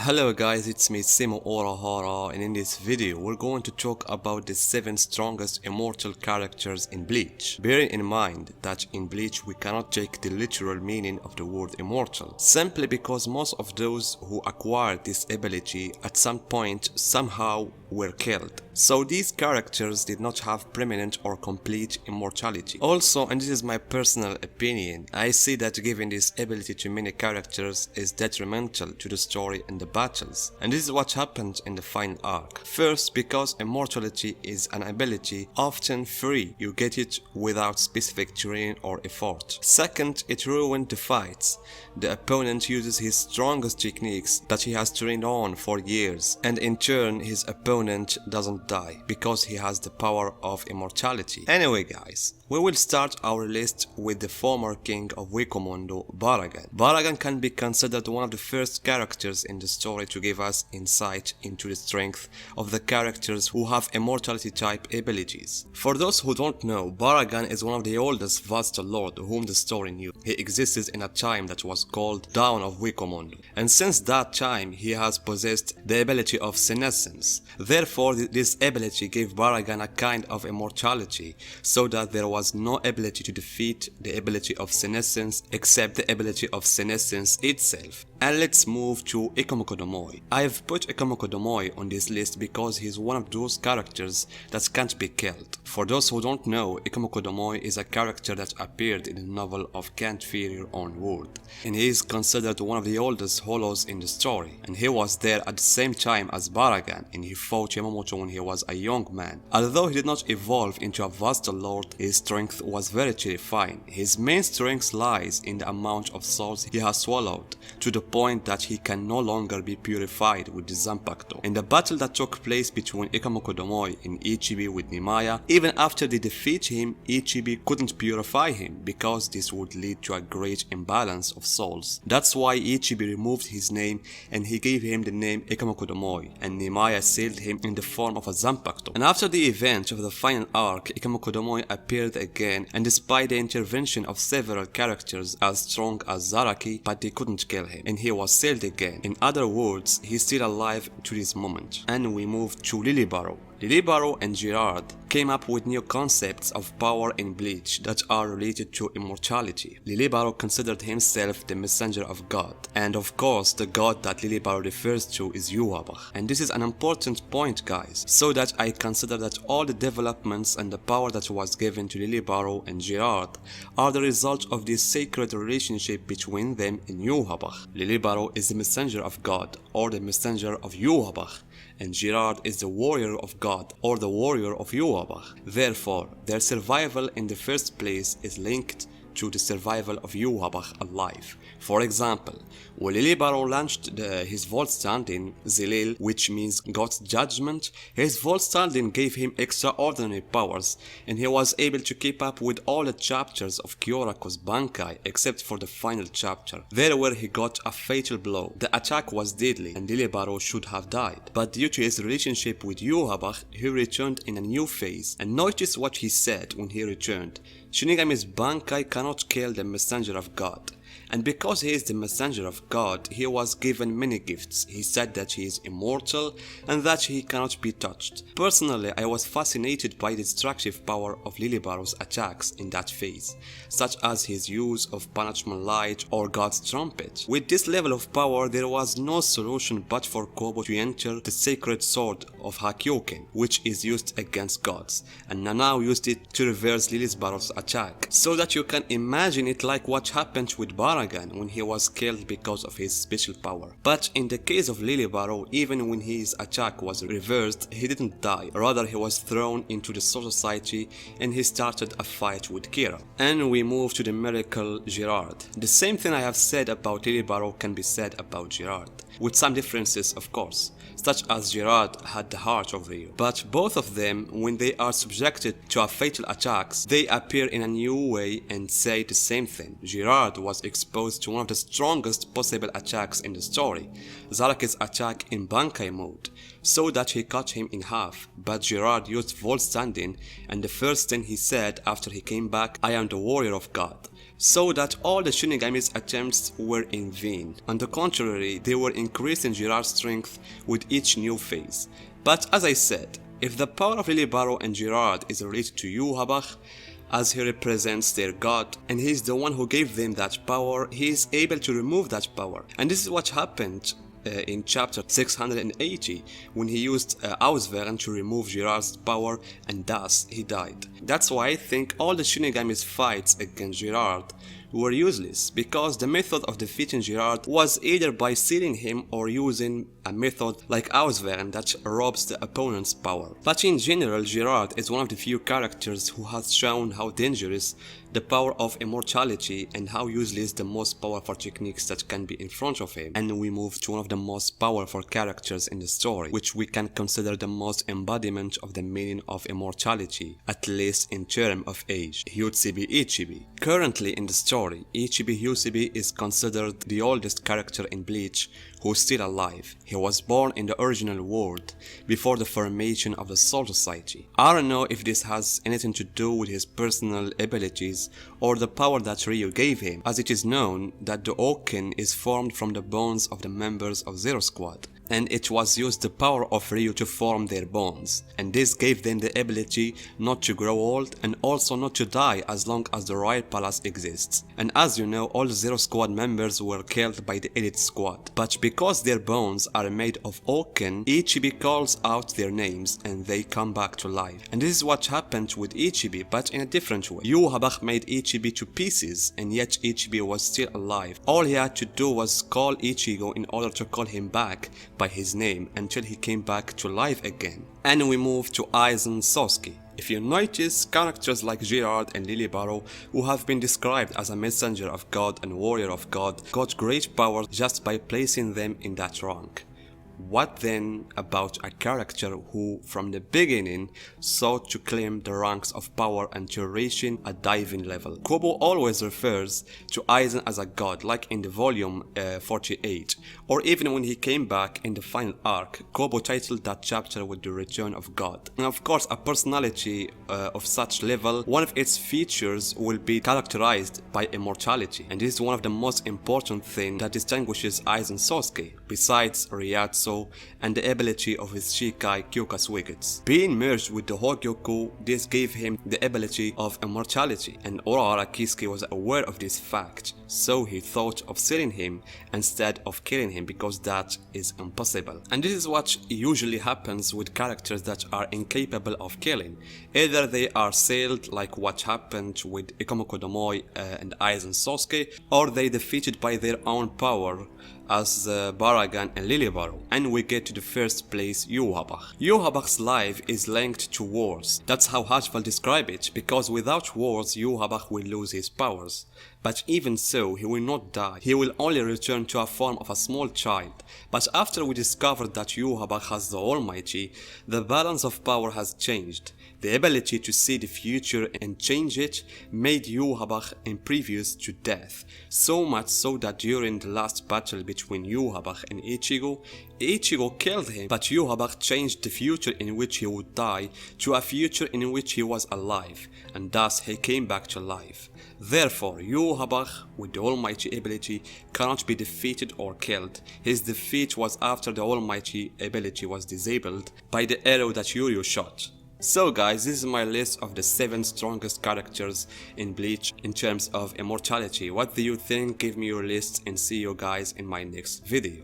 Hello guys, it's me Simo Orahara, and in this video we're going to talk about the 7 strongest immortal characters in Bleach. Bearing in mind that in Bleach we cannot take the literal meaning of the word immortal, simply because most of those who acquired this ability at some point somehow were killed. So these characters did not have permanent or complete immortality. Also, and this is my personal opinion, I see that giving this ability to many characters is detrimental to the story and the battles. And this is what happened in the final arc. First, because immortality is an ability often free, you get it without specific training or effort. Second, it ruined the fights. The opponent uses his strongest techniques that he has trained on for years, and in turn his opponent doesn't die because he has the power of immortality. Anyway guys, we will start our list with the former king of Ekomokodomoy, Barrigan. Barrigan can be considered one of the first characters in the story to give us insight into the strength of the characters who have immortality type abilities. For those who don't know, Barrigan is one of the oldest Vaster Lord whom the story knew. He existed in a time that was called Dawn of Ekomokodomoy, and since that time he has possessed the ability of senescence. Therefore, this ability gave Barrigan a kind of immortality, so that there was no ability to defeat the ability of senescence except the ability of senescence itself. And let's move to Ekomokodomoy. I've put Ekomokodomoy on this list because he's one of those characters that can't be killed. For those who don't know, Ekomokodomoy is a character that appeared in the novel of Can't Fear Your Own Word, and he is considered one of the oldest hollows in the story, and he was there at the same time as Barrigan, and he fought Yamamoto when he was a young man. Although he did not evolve into a Vaster Lord, his strength was very terrifying. His main strength lies in the amount of souls he has swallowed, to the point that he can no longer be purified with the Zanpakuto. In the battle that took place between Ekomokodomoy and Ichibi with Nimaya, even after they defeat him, Ichibi couldn't purify him because this would lead to a great imbalance of souls. That's why Ichibi removed his name and he gave him the name Ekomokodomoy, and Nimaya sealed him in the form of a Zanpakuto. And after the event of the final arc, Ekomokodomoy appeared again, and despite the intervention of several characters as strong as Zaraki, but they couldn't kill him, and he was sealed again. In other words, he's still alive to this moment. And we move to Lilibaro. Lilibaro and Gerard came up with new concepts of power in Bleach that are related to immortality. Lilibaro considered himself the messenger of God, and of course the god that Lilibaro refers to is Yuhaba. And this is an important point guys, so that I consider that all the developments and the power that was given to Lilibaro and Gerard are the result of this sacred relationship between them in Yuhaba. Lilibaro is the messenger of God, or the messenger of Yuhaba, and Gerard is the warrior of God, or the warrior of Yuhaba. Therefore, their survival in the first place is linked to the survival of Yuhaba alive. For example, when Lilibaro launched his Volt Standing, Zilil, which means God's judgment, his Volt Standing gave him extraordinary powers, and he was able to keep up with all the chapters of Kyorako's Bankai except for the final chapter, there where he got a fatal blow. The attack was deadly, and Lilibaro should have died, but due to his relationship with Yuhaba, he returned in a new phase. And notice what he said when he returned: Shinigami's Bankai cannot kill the messenger of God. And because he is the messenger of God, he was given many gifts. He said that he is immortal and that he cannot be touched. Personally, I was fascinated by the destructive power of Lilibaro's attacks in that phase, such as his use of Punishment Light or God's Trumpet. With this level of power, there was no solution but for Kobo to enter the sacred sword of Hakyoken, which is used against gods, and Nanao used it to reverse Lilibaro's attack, so that you can imagine it like what happened with Barrigan when he was killed because of his special power. But in the case of Lilibaro, even when his attack was reversed, he didn't die. Rather, he was thrown into the Soul Society and he started a fight with Kira. And we move to the miracle Gerard. The same thing I have said about Lilibaro can be said about Gerard, with some differences of course, such as Gerard had the heart of Ryu. But both of them, when they are subjected to a fatal attacks, they appear in a new way and say the same thing. Gerard was exposed to one of the strongest possible attacks in the story, Zaraki's attack in Bankai mode. so that he cut him in half, but Gerard used Volt standing, and the first thing he said after he came back, "I am the warrior of God," so that all the Shinigami's attempts were in vain. On the contrary, they were increasing Gerard's strength with each new phase. But as I said, if the power of Lilibaro and Gerard is related to Yuhaba, as he represents their god, and he is the one who gave them that power, he is able to remove that power. And this is what happened in chapter 680 when he used Auswern to remove Gerard's power, and thus he died. That's why I think all the Shinigami's fights against Gerard were useless, because the method of defeating Gerard was either by sealing him or using a method like Auswern that robs the opponent's power. But in general, Gerard is one of the few characters who has shown how dangerous the power of immortality and how useless the most powerful techniques that can be in front of him. And we move to one of the most powerful characters in the story, which we can consider the most embodiment of the meaning of immortality, at least in terms of age, Hyutsibi Ichibi. Currently in the story, Ichibi Hyutsibi is considered the oldest character in Bleach who is still alive. He was born in the original world, before the formation of the Soul Society. I don't know if this has anything to do with his personal abilities or the power that Ryu gave him, as it is known that the Oken is formed from the bones of the members of Zero Squad, and it was used the power of Ryu to form their bones, and this gave them the ability not to grow old and also not to die as long as the Royal Palace exists. And as you know, all the Zero Squad members were killed by the Elite Squad, but because their bones are made of Oken, Ichibi calls out their names and they come back to life. And this is what happened with Ichibi, but in a different way. Yuhaba made Ichibi to pieces, and yet Ichibi was still alive. All he had to do was call Ichigo in order to call him back by his name until he came back to life again. And we move to Aizen Sasuke. If you notice, characters like Gerard and Lilibaro, who have been described as a messenger of God and warrior of God, got great power just by placing them in that rank. What then about a character who from the beginning sought to claim the ranks of power until reaching a diving level? Kobo always refers to Aizen as a god, like in the volume 48, or even when he came back in the final arc, Kobo titled that chapter with the return of God. And of course, a personality of such level, one of its features will be characterized by immortality, and this is one of the most important things that distinguishes Aizen Sasuke, besides Ryatsu and the ability of his Shikai Kyukas wickets. Being merged with the Hogyoku, this gave him the ability of immortality, and Ura Araki was aware of this fact, so he thought of selling him instead of killing him, because that is impossible. And this is what usually happens with characters that are incapable of killing. Either they are sold, like what happened with Ekomokodomoy and Aizen Sasuke, or they defeated by their own power, as Barrigan and Lilibaro. And we get to the first place, Yuhaba. Yuhaba's life is linked to wars. That's how Hajval described it, because without wars Yuhaba will lose his powers. But even so, he will not die. He will only return to a form of a small child. But after we discovered that Yuhaba has the Almighty, the balance of power has changed. The ability to see the future and change it made Yuhaba impervious to death, so much so that during the last battle between Yuhaba and Ichigo, Ichigo killed him, but Yuhaba changed the future in which he would die to a future in which he was alive, and thus he came back to life. Therefore, Yuhaba, with the Almighty ability, cannot be defeated or killed. His defeat was after the Almighty ability was disabled by the arrow that Yuryu shot. So guys, this is my list of the 7 strongest characters in Bleach in terms of immortality. What do you think? Give me your list and see you guys in my next video.